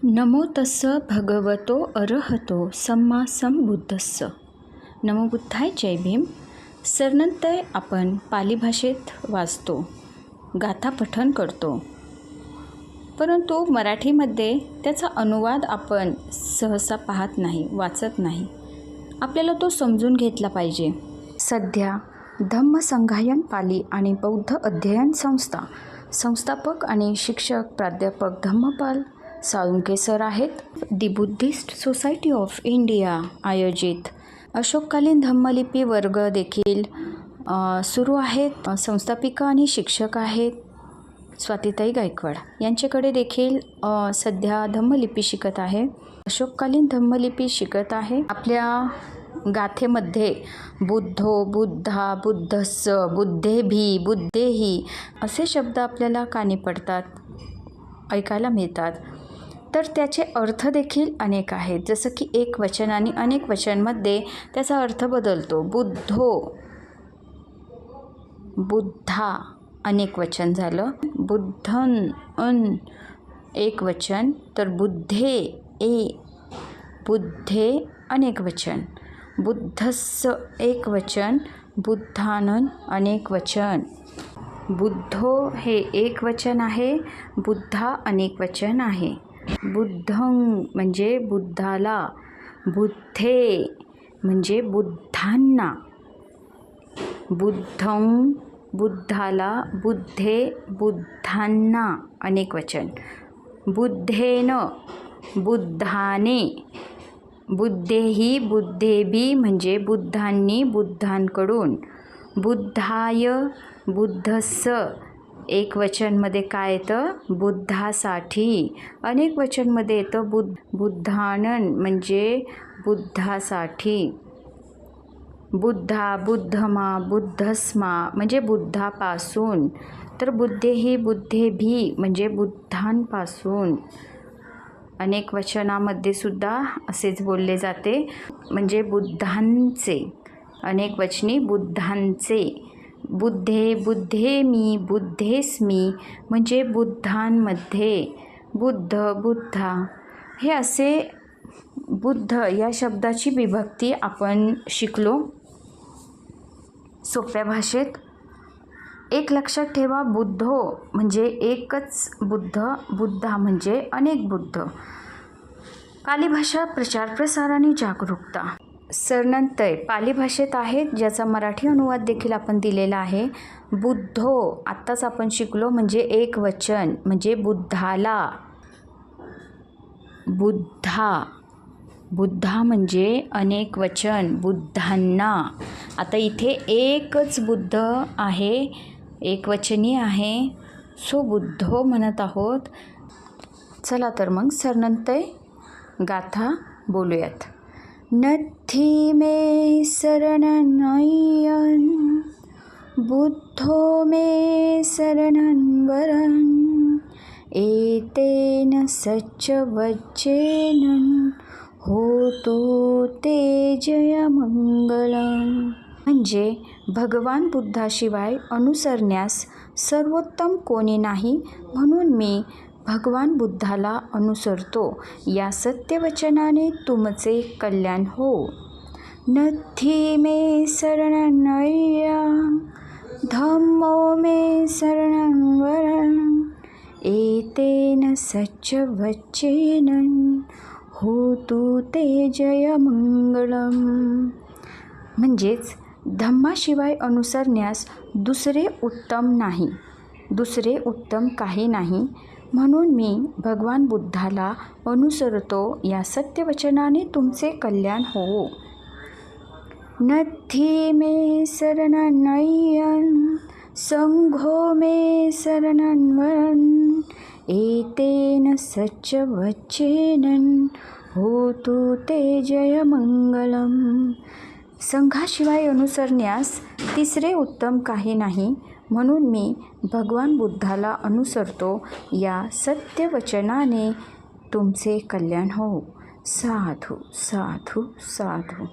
नमो तस्स भगवतो अरहतो सम्मा संबुद्धस्स. नमो बुद्धाय. जय भीम. सरनंतर आपण पाली भाषेत वाचतो, गाथा पठण करतो, परंतु मराठीमध्ये त्याचा अनुवाद आपण सहसा पाहत नाही, वाचत नाही. आपल्याला तो समजून घेतला पाहिजे. सध्या धम्म संगायन पाली आणि बौद्ध अध्ययन संस्था संस्थापक आणि शिक्षक प्राध्यापक धम्मपाल साळुंखे सर आहेत. दी बुद्धिस्ट सोसायटी ऑफ इंडिया आयोजित अशोककालीन धम्मलिपी वर्ग देखील सुरू आहेत. संस्थापिका आणि शिक्षक आहेत स्वातीताई गायकवाड. यांच्याकडे देखील सध्या धम्मलिपी शिकत आहे, अशोककालीन धम्मलिपी शिकत आहे. आपल्या गाथेमध्ये बुद्धो, बुद्धा, बुद्धस्स, बुद्धेभी, बुद्धेही असे शब्द आपल्याला कानी पडतात, ऐकायला मिळतात. तर त्याचे अर्थ देखील अनेक आहेत. जसं की एक वचन आणि अनेक वचनमध्ये त्याचा अर्थ बदलतो. बुद्धो, बुद्धा अनेक वचन झालं. बुद्धन एक वचन, तर बुद्धे बुद्धे अनेक वचन. बुद्धस्स एक वचन, बुद्धानन अनेक वचन. बुद्धो हे एक वचन आहे, बुद्धा अनेक वचन आहे. बुद्धं म्हणजे बुद्धाला, बुद्धे म्हणजे बुद्धांना. बुद्धं बुद्धाला, बुद्धे बुद्धांना अनेक वचन. बुद्धेन बुद्धाने. बुद्धेही, बुद्धेबी म्हणजे बुद्धांनी, बुद्धांकडून. बुद्धाय, बुद्धस्स एक वचनमध्ये काय येतं? बुद्धासाठी. अनेक वचनमध्ये येतं बुद्धानन म्हणजे बुद्धासाठी. बुद्धा, बुद्धमा, बुद्धस्मा म्हणजे बुद्धापासून. तर बुद्धेही, बुद्धेभी म्हणजे बुद्धांपासून. अनेक वचनामध्ये सुद्धा असेच बोलले जाते, म्हणजे बुद्धांचे. अनेक वचनी बुद्धांचे. बुद्धे, बुद्धेमी, बुद्धेस्मी म्हणजे बुद्धांमध्ये. बुद्ध, बुद्धा हे असे बुद्ध या शब्दाची विभक्ती आपण शिकलो सोप्या भाषेत. एक लक्षात ठेवा, बुद्धो म्हणजे एकच बुद्ध, बुद्धा म्हणजे अनेक बुद्ध. पाली भाषा प्रचार प्रसार आणि जागरूकता. सरनंतर पाली भाषेत आहेत, ज्याचा मराठी अनुवाद देखील आपण दिलेला आहे. बुद्धो आत्ताच आपण शिकलो, म्हणजे एक वचन म्हणजे बुद्धाला. बुद्धा, बुद्धा म्हणजे अनेक वचन, बुद्धांना. आता इथे एकच बुद्ध आहे, एक वचनी आहे, सो बुद्धो म्हणत आहोत. चला तर मग सरनंतर गाथा बोलूयात. नथी मे शरणन बुद्धो मे शरणन वरन एतेन सच्च वच्चेन होतो ते जय मंगलम. म्हणजे भगवान बुद्धाशिवाय अनुसरण्यास सर्वोत्तम कोणी नाही, म्हणून मी भगवान बुद्धाला अनुसरतो. या सत्यवचनाने तुमचे कल्याण हो. नथी मे शरणन धम्मो मे शरणन वरन एतेन सच्च वच्चेन होतु ते जय मंगलम. म्हणजेच धम्माशिवाय अनुसरण्यास दुसरे उत्तम नाही, दुसरे उत्तम काही नाही, म्हणून मी भगवान बुद्धाला अनुसरतो. या सत्यवचनाने तुमचे कल्याण हो. नथी मे शरणन संघो मे शरणन वरन एतेन सच्च वच्चेन होतु ते जय मंगलम. संघाशिवाय अनुसरण्यास तिसरे उत्तम काही नाही, म्हणून मी भगवान बुद्धाला अनुसरतो. या सत्यवचनाने तुमचे कल्याण हो. साधू साधू साधू.